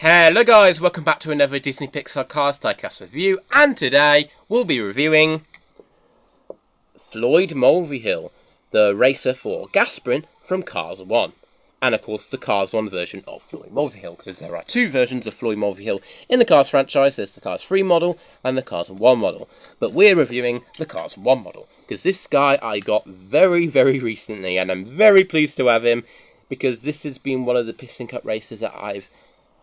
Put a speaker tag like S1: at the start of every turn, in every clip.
S1: Hello guys, welcome back to another Disney Pixar Cars Diecast review, and today we'll be reviewing Floyd Mulvihil, the racer for Gasprin from Cars 1. And of course the Cars 1 version of Floyd Mulvihil, because there are two versions of Floyd Mulvihil in the Cars franchise. There's the Cars 3 model and the Cars 1 model. But we're reviewing the Cars 1 model, because this guy I got very recently, and I'm very pleased to have him, because this has been one of the Piston Cup races that I've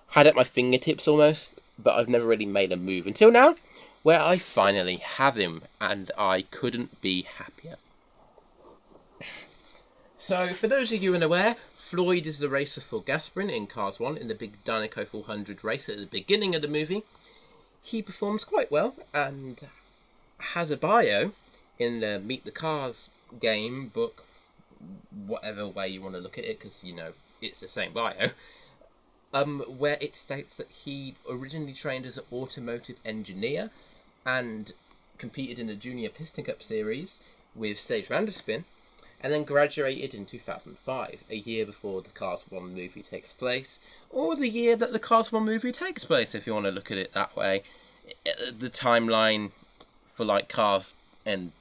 S1: had at my fingertips almost, but I've never really made a move until now, where I finally have him, and I couldn't be happier. So, for those of you unaware, Floyd is the racer for Gasprin in Cars 1 in the big Dinoco 400 race at the beginning of the movie. He performs quite well and has a bio in the Meet the Cars game book, whatever way you want to look at it, because, you know, it's the same bio. Where it states that he originally trained as an automotive engineer and competed in the Junior Piston Cup Series with Sage Vanderspin, and then graduated in 2005, a year before the Cars 1 movie takes place, or the year that the Cars 1 movie takes place, if you want to look at it that way. The timeline for, like, Cars and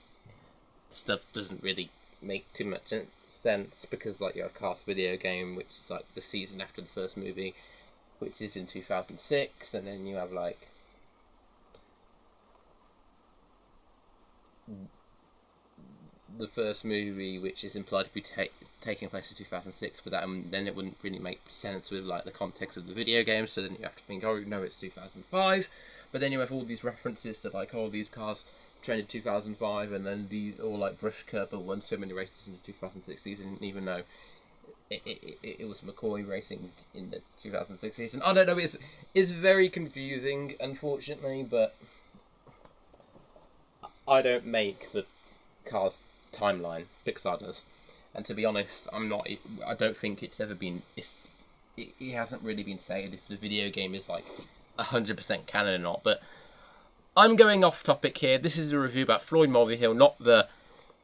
S1: stuff doesn't really make too much sense, because, like, you have a Cars video game, which is, like, the season after the first movie, which is in 2006, and then you have, like, the first movie, which is implied to be taking place in 2006, but then it wouldn't really make sense with, like, the context of the video game, so then you have to think, oh, no, it's 2005, but then you have all these references to, like, oh, these cars trained in 2005, and then these all, like, Brush Kerber won so many races in the 2006 season, didn't even know it was McCoy racing in the 2006 season. I don't know, it's very confusing, unfortunately, but I don't make the Cars timeline, Pixar does, and to be honest, I don't think it's ever been, it hasn't really been stated if the video game is, like, 100% canon or not, but I'm going off topic here. This is a review about Floyd Mulvihil, not the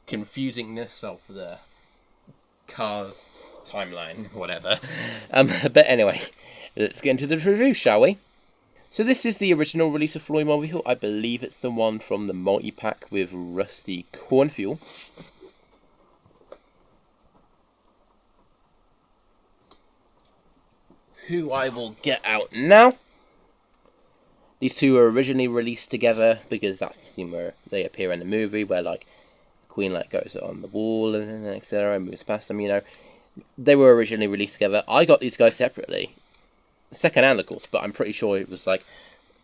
S1: confusingness of the Cars timeline, whatever. But anyway, let's get into the review, shall we? So this is the original release of Floyd Mulvihil. I believe it's the one from the multi-pack with Rusty Cornfuel. Who I will get out now. These two were originally released together because that's the scene where they appear in the movie, where, like, Queen, like, goes on the wall and etc. and moves past them, you know. They were originally released together. I got these guys separately, second hand, of course, but I'm pretty sure it was, like,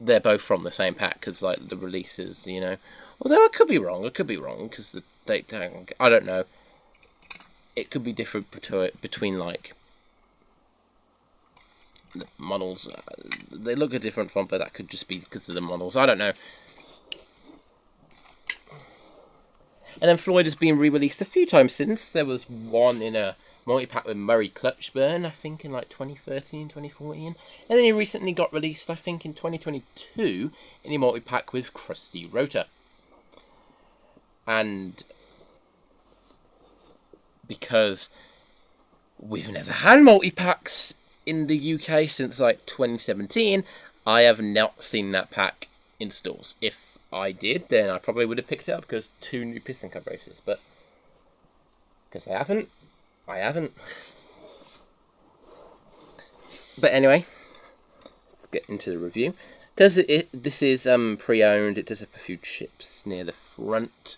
S1: they're both from the same pack, because, like, the releases, you know. Although I could be wrong, because I don't know. It could be different between, like, the models. They look a different font, but that could just be because of the models. I don't know. And then Floyd has been re-released a few times since. There was one in a multi-pack with Murray Clutchburn, I think, in, like, 2013, 2014. And then he recently got released, I think, in 2022 in a multi-pack with Krusty Rota. And because we've never had multi-packs in the UK since, like, 2017, I have not seen that pack in stores. If I did, then I probably would have picked it up, because 2 new Piston Cup races, but because I haven't. But anyway, let's get into the review. Because this is pre-owned, it does have a few chips near the front.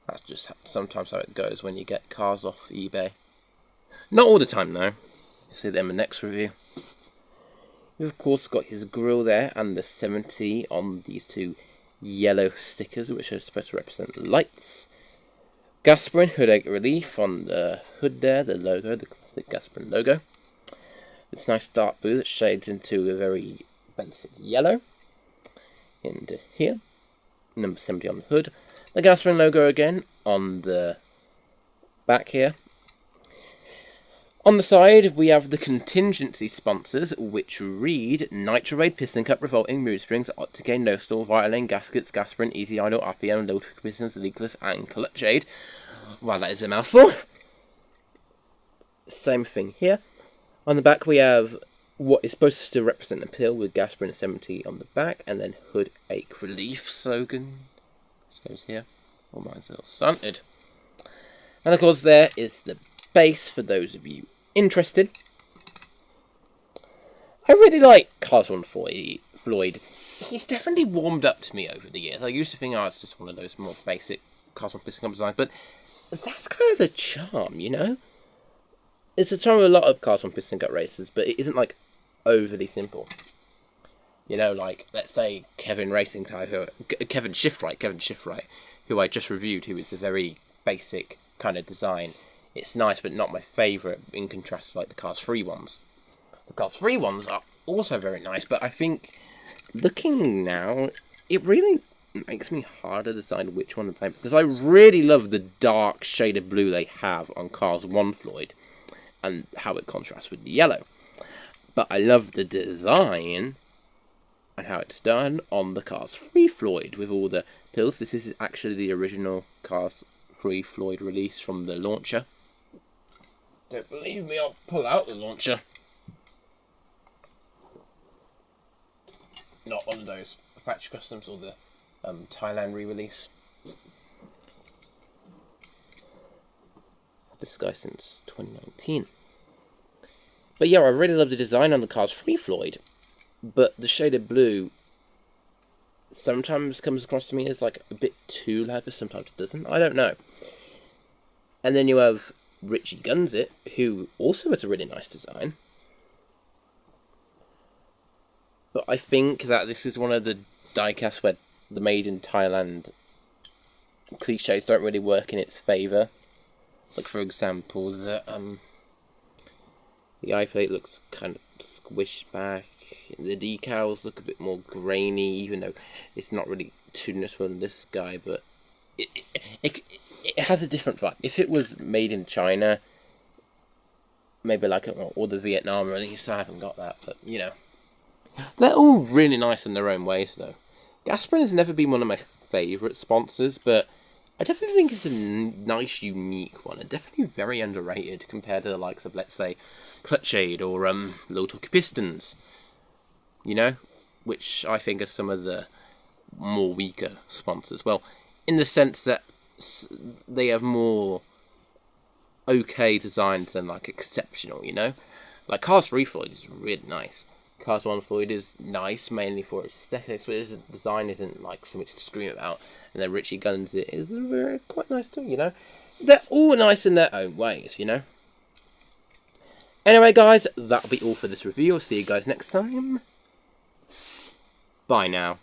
S1: That's just sometimes how it goes when you get cars off eBay. Not all the time, though. See them in the next review. We've of course got his grille there and the 70 on these two yellow stickers, which are supposed to represent lights. Gasprin hood egg relief on the hood there, the logo, the classic Gasprin logo. This nice dark blue that shades into a very basic yellow. Into here, number 70 on the hood. The Gasprin logo again on the back here. On the side, we have the contingency sponsors, which read Nitrate, Piston Cup, Revolting, Mood Springs, Opticane, No Stall, Violin, Gaskets, Gasprin, Easy Idle, RPM, Low Pistons, Leakless, and Clutch Aid. Well, that is a mouthful. Same thing here. On the back, we have what is supposed to represent a pill with Gasprin 70 on the back, and then hood ache relief slogan. Which goes here. Oh, mine's a little stunted. And of course there is the base for those of you interested. I really like Cars on Floyd. He's definitely warmed up to me over the years. I used to think, it's just one of those more basic Cars on Piston designs, but that's kind of the charm, you know? It's the charm of a lot of Cars on Piston Gut races, but it isn't, like, overly simple. You know, like, let's say Kevin Shiftwright, who I just reviewed, who is a very basic kind of design. It's nice, but not my favourite, in contrast to, like, the Cars 3 ones. The Cars 3 ones are also very nice, but I think, looking now, it really makes me hard to decide which one to play, because I really love the dark shade of blue they have on Cars 1 Floyd, and how it contrasts with the yellow. But I love the design and how it's done on the Cars 3 Floyd with all the pills. This is actually the original Cars 3 Floyd release from the launcher. Don't believe me, I'll pull out the launcher. Not one of those factory customs or the Thailand re-release. This guy since 2019. But yeah, I really love the design on the Cars 3 Floyd, but the shade of blue sometimes comes across to me as like a bit too light, but sometimes it doesn't. I don't know. And then you have Richie Gunsit, who also has a really nice design. But I think that this is one of the diecasts where the made in Thailand cliches don't really work in its favour. Like, for example, the eye plate looks kind of squished back. The decals look a bit more grainy, even though it's not really too noticeable in this guy, but it has a different vibe. If it was made in China, maybe like or the Vietnam release, I haven't got that, but you know. They're all really nice in their own ways, though. Gasprin has never been one of my favourite sponsors, but I definitely think it's a nice, unique one, and definitely very underrated compared to the likes of, let's say, Clutchade or Little Talkie Pistons, you know, which I think are some of the more weaker sponsors. Well, in the sense that they have more okay designs than, like, exceptional, you know? Like, Cars 3 Floyd is really nice. Cars 1 Floyd is nice, mainly for its aesthetics, but its design isn't, like, something to scream about. And then Richie Gunsit is quite nice too, you know? They're all nice in their own ways, you know? Anyway, guys, that'll be all for this review. I'll see you guys next time. Bye now.